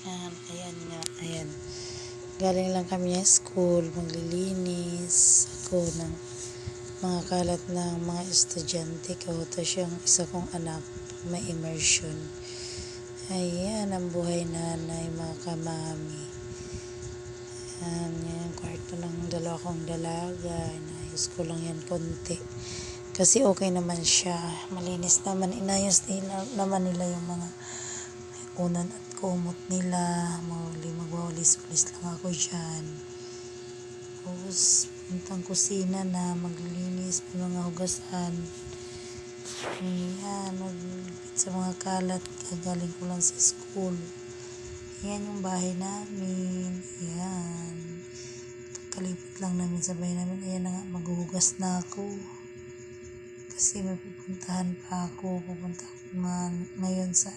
Ayan nga, ayan. Galing lang kami ng school, maglilinis ako ng mga kalat ng mga estudyante ko. Tapos yung isa kong anak, may immersion. Ayan, ang buhay nanay, mga kamami. Ayan, yung kwarto ng dalawa kong dalaga. Inayos ko lang yan konti. Kasi okay naman siya. Malinis naman. Inayos naman nila yung mga unan at kumot nila. Magwawalis-walis lang ako dyan. Tapos, puntang kusina na maglilinis, mga hugasan. Ayan, magbit sa mga kalat. Kagaling ko lang sa school. Ayan yung bahay namin. Ayan. Kalipit lang namin sa bahay namin. Ayan na nga, maghuhugas na ako. Kasi may pupuntahan pa ako. Pupunta ako ngayon sa